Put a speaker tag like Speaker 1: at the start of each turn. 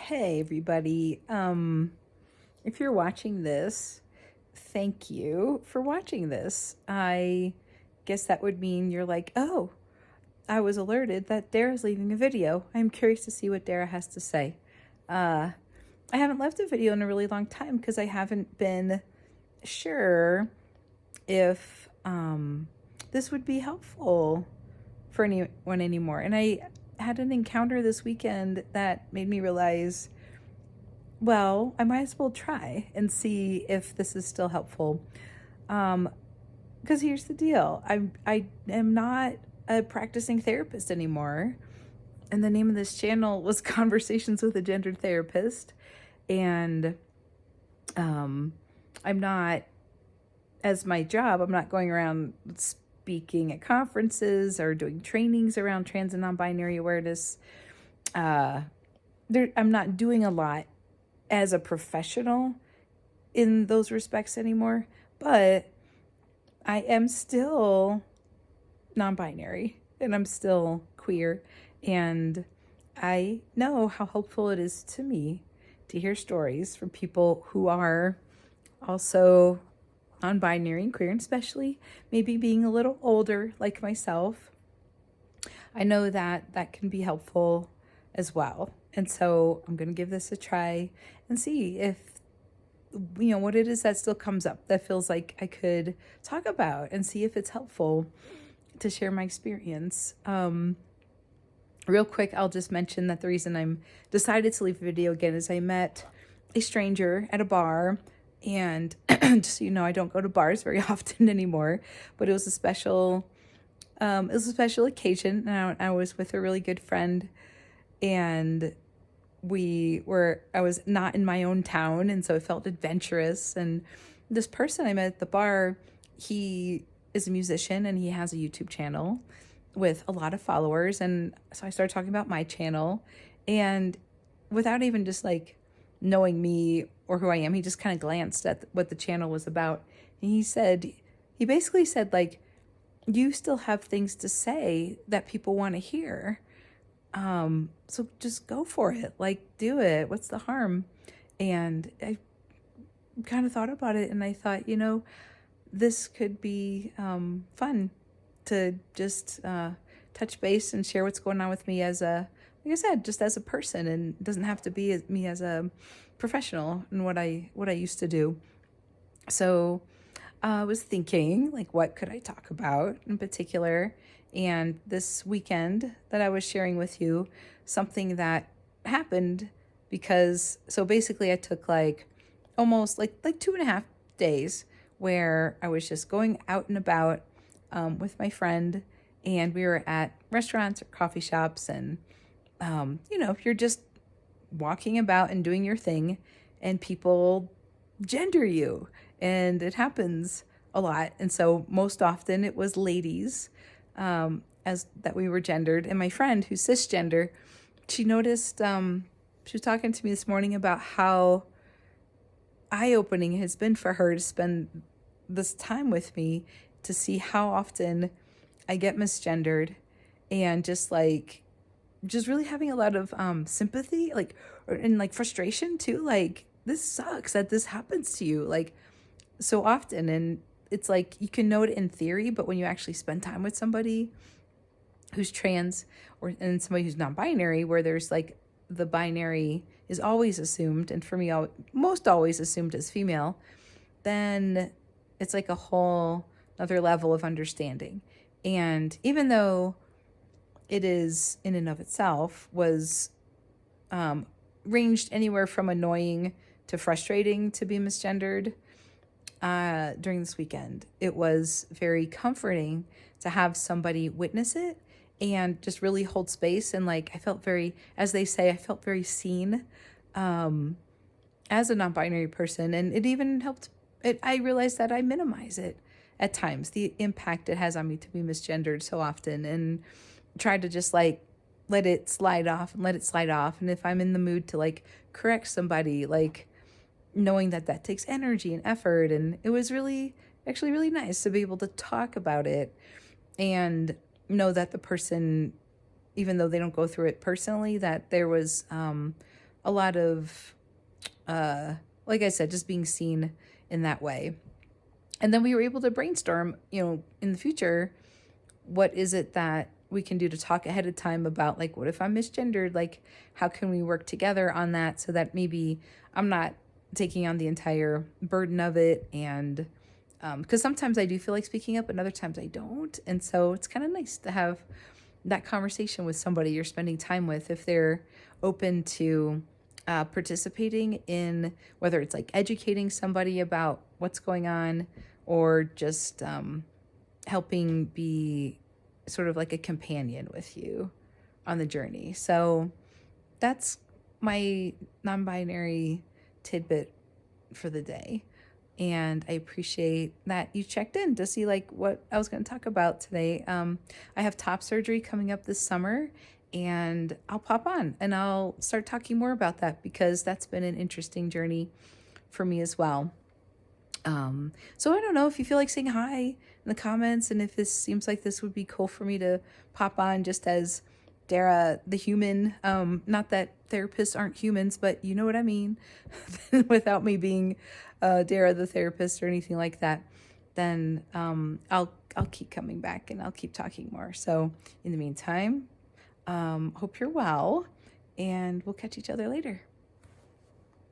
Speaker 1: Hey everybody. If you're watching this, thank you for watching this. I guess that would mean you're like, "Oh, I was alerted that Dara's leaving a video. I'm curious to see what Dara has to say." Uh, I haven't left a video in a really long time because I haven't been sure if this would be helpful for anyone anymore. And I had an encounter this weekend that made me realize, well, I might as well try and see if this is still helpful. Because here's the deal: I am not a practicing therapist anymore, and the name of this channel was Conversations with a Gendered Therapist, and I'm not, as my job, I'm not going around speaking at conferences or doing trainings around trans and non-binary awareness. I'm not doing a lot as a professional in those respects anymore, but I am still non-binary and I'm still queer, and I know how helpful it is to me to hear stories from people who are also non-binary and queer, and especially maybe being a little older like myself. I know that that can be helpful as well. And so I'm going to give this a try and see if, what it is that still comes up that feels like I could talk about, and see if it's helpful to share my experience. Real quick, I'll just mention that the reason I'm decided to leave a video again is I met a stranger at a bar, and just so you know, I don't go to bars very often anymore, but it was a special occasion, and I was with a really good friend, and I was not in my own town, and so it felt adventurous. And this person I met at the bar, he is a musician and he has a YouTube channel with a lot of followers. And so I started talking about my channel, and without even just like knowing me or who I am, he just kind of glanced at what the channel was about. And he basically said, like, you still have things to say that people want to hear. So just go for it. Like, do it. What's the harm? And I kind of thought about it, and I thought, this could be fun to just touch base and share what's going on with me as like I said, just as a person, and it doesn't have to be me as a professional and what I used to do. So I was thinking, like, what could I talk about in particular? And this weekend that I was sharing with you, something that happened so basically I took like almost like 2.5 days where I was just going out and about with my friend, and we were at restaurants or coffee shops, and you're just walking about and doing your thing, and people gender you, and it happens a lot. And so most often it was ladies, as that we were gendered. And my friend, who's cisgender, she noticed, she was talking to me this morning about how eye-opening it has been for her to spend this time with me, to see how often I get misgendered, and just really having a lot of sympathy, and like frustration too. Like, this sucks that this happens to you, like, so often. And it's like, you can know it in theory, but when you actually spend time with somebody who's trans, and somebody who's non-binary, where there's like, the binary is always assumed, and for me, most always assumed as female, then it's like a whole other level of understanding. And even though it is in and of itself was ranged anywhere from annoying to frustrating to be misgendered, during this weekend, it was very comforting to have somebody witness it and just really hold space. And like, I felt very, as they say, I felt very seen as a non-binary person. And it even helped I realized that I minimize it at times, the impact it has on me to be misgendered so often, and try to just like let it slide off. And if I'm in the mood to like correct somebody, like, knowing that that takes energy and effort. And it was actually really nice to be able to talk about it and know that the person, even though they don't go through it personally, that there was a a lot of, like I said, just being seen in that way. And then we were able to brainstorm, in the future, what is it that we can do to talk ahead of time about, like, what if I'm misgendered? Like, how can we work together on that so that maybe I'm not taking on the entire burden of it? And because sometimes I do feel like speaking up and other times I don't. And so it's kind of nice to have that conversation with somebody you're spending time with if they're open to participating in, whether it's like educating somebody about what's going on or just helping be sort of like a companion with you on the journey. So that's my non binary tidbit for the day. And I appreciate that you checked in to see like what I was going to talk about today. I have top surgery coming up this summer, and I'll pop on and I'll start talking more about that because that's been an interesting journey for me as well. So I don't know if you feel like saying hi in the comments, and if this seems like this would be cool for me to pop on just as Dara the human. Not that therapists aren't humans, but you know what I mean. Without me being Dara the therapist or anything like that, then I'll keep coming back and I'll keep talking more. So in the meantime, hope you're well, and we'll catch each other later.